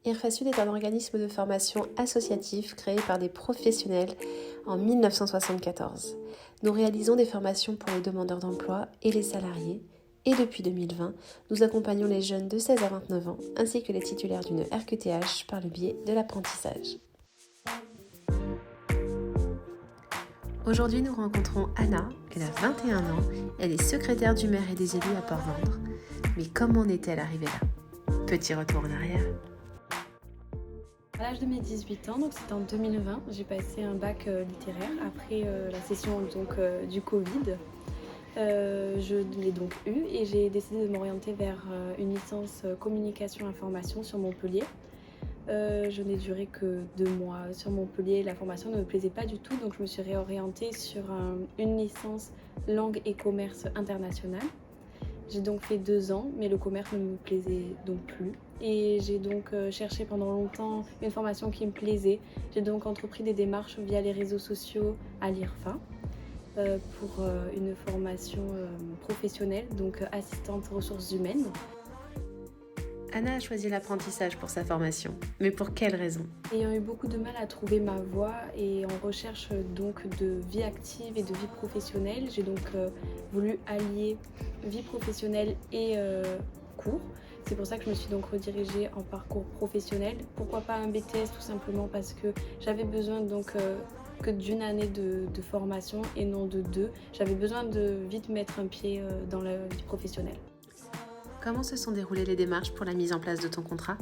IRFA Sud est un organisme de formation associatif créé par des professionnels en 1974. Nous réalisons des formations pour les demandeurs d'emploi et les salariés. Et depuis 2020, nous accompagnons les jeunes de 16 à 29 ans ainsi que les titulaires d'une RQTH par le biais de l'apprentissage. Aujourd'hui, nous rencontrons Anna. Elle a 21 ans. Elle est secrétaire du maire et des élus à Port-Vendre. Mais comment en est-elle arrivée là ? Petit retour en arrière. À l'âge de mes 18 ans, donc c'était en 2020, j'ai passé un bac littéraire après la session du Covid. Je l'ai donc eu et j'ai décidé de m'orienter vers une licence communication information sur Montpellier. Je n'ai duré que 2 mois sur Montpellier, la formation ne me plaisait pas du tout, donc je me suis réorientée sur une licence langue et commerce international. J'ai donc fait 2 ans, mais le commerce ne me plaisait donc plus. Et j'ai donc cherché pendant longtemps une formation qui me plaisait. J'ai donc entrepris des démarches via les réseaux sociaux à l'IRFA pour une formation professionnelle, donc assistante ressources humaines. Anna a choisi l'apprentissage pour sa formation, mais pour quelle raison ? Ayant eu beaucoup de mal à trouver ma voie et en recherche donc de vie active et de vie professionnelle, j'ai donc voulu allier vie professionnelle et cours. C'est pour ça que je me suis donc redirigée en parcours professionnel. Pourquoi pas un BTS tout simplement parce que j'avais besoin donc que d'une année de formation et non de 2. J'avais besoin de vite mettre un pied dans la vie professionnelle. Comment se sont déroulées les démarches pour la mise en place de ton contrat ?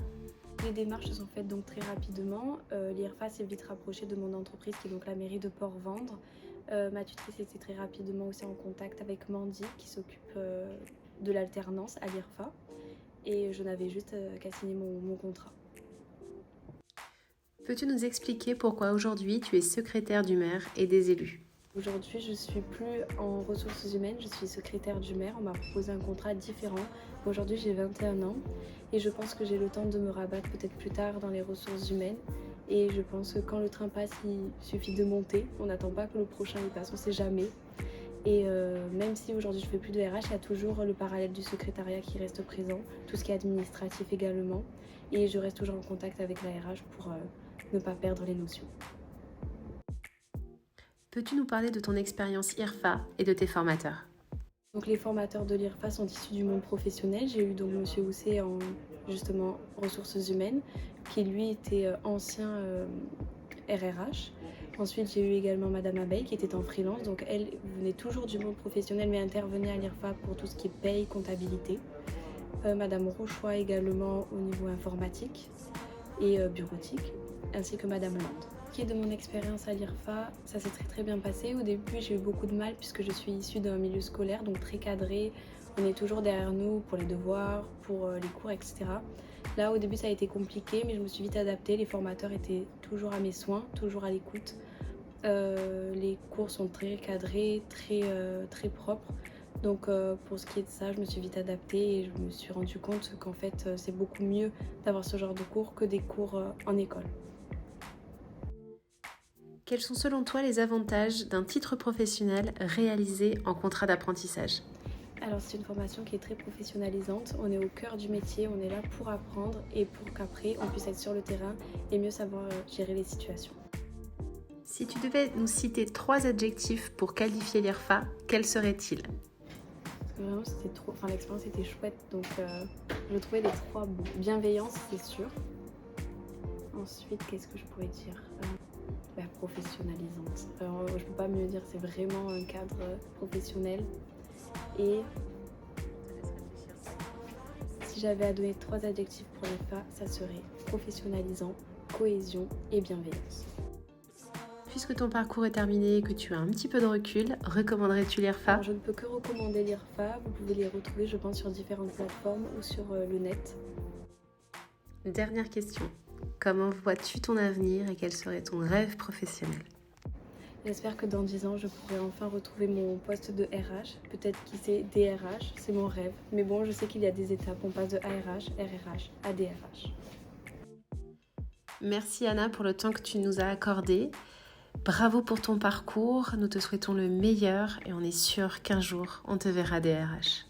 Les démarches se sont faites donc très rapidement. L'IRFA s'est vite rapproché de mon entreprise qui est donc la mairie de Port-Vendre. Ma tutrice était très rapidement aussi en contact avec Mandy qui s'occupe de l'alternance à l'IRFA. Et je n'avais juste qu'à signer mon contrat. Peux-tu nous expliquer pourquoi aujourd'hui tu es secrétaire du maire et des élus ? Aujourd'hui, je ne suis plus en ressources humaines, je suis secrétaire du maire. On m'a proposé un contrat différent. Aujourd'hui, j'ai 21 ans et je pense que j'ai le temps de me rabattre peut-être plus tard dans les ressources humaines. Et je pense que quand le train passe, il suffit de monter. On n'attend pas que le prochain y passe, on ne sait jamais. Et même si aujourd'hui je ne fais plus de RH, il y a toujours le parallèle du secrétariat qui reste présent, tout ce qui est administratif également. Et je reste toujours en contact avec la RH pour ne pas perdre les notions. Peux-tu nous parler de ton expérience IRFA et de tes formateurs ? Donc les formateurs de l'IRFA sont issus du monde professionnel. J'ai eu donc Monsieur Housset en justement ressources humaines, qui lui était ancien RRH. Ensuite, j'ai eu également Madame Abeille qui était en freelance. Donc elle venait toujours du monde professionnel mais intervenait à l'IRFA pour tout ce qui est paye, comptabilité. Madame Rochois également au niveau informatique et bureautique, ainsi que Madame Land. De mon expérience à l'IRFA, ça s'est très bien passé. Au début, j'ai eu beaucoup de mal puisque je suis issue d'un milieu scolaire, donc très cadré. On est toujours derrière nous pour les devoirs, pour les cours, etc. Là, au début, ça a été compliqué, mais je me suis vite adaptée. Les formateurs étaient toujours à mes soins, toujours à l'écoute. Les cours sont très cadrés, très propres. Donc pour ce qui est de ça, je me suis vite adaptée et je me suis rendu compte qu'en fait, c'est beaucoup mieux d'avoir ce genre de cours que des cours en école. Quels sont selon toi les avantages d'un titre professionnel réalisé en contrat d'apprentissage ? Alors c'est une formation qui est très professionnalisante, on est au cœur du métier, on est là pour apprendre et pour qu'après on puisse être sur le terrain et mieux savoir gérer les situations. Si tu devais nous citer 3 adjectifs pour qualifier l'IRFA, quels seraient-ils ? Vraiment l'expérience était chouette, donc je trouvais les 3 bons. Bienveillance, c'est sûr. Ensuite, qu'est-ce que je pourrais dire ? Professionnalisante. Je ne peux pas mieux dire, c'est vraiment un cadre professionnel. Et si j'avais à donner 3 adjectifs pour l'IRFA, ça serait professionnalisant, cohésion et bienveillance. Puisque ton parcours est terminé et que tu as un petit peu de recul, recommanderais-tu l'IRFA ? Alors, je ne peux que recommander l'IRFA. Vous pouvez les retrouver, je pense, sur différentes plateformes ou sur le net. Dernière question. Comment vois-tu ton avenir et quel serait ton rêve professionnel ? J'espère que dans 10 ans, je pourrai enfin retrouver mon poste de RH. Peut-être qui sait DRH, c'est mon rêve. Mais bon, je sais qu'il y a des étapes. On passe de ARH, RRH à DRH. Merci Anna pour le temps que tu nous as accordé. Bravo pour ton parcours. Nous te souhaitons le meilleur et on est sûr qu'un jour, on te verra DRH.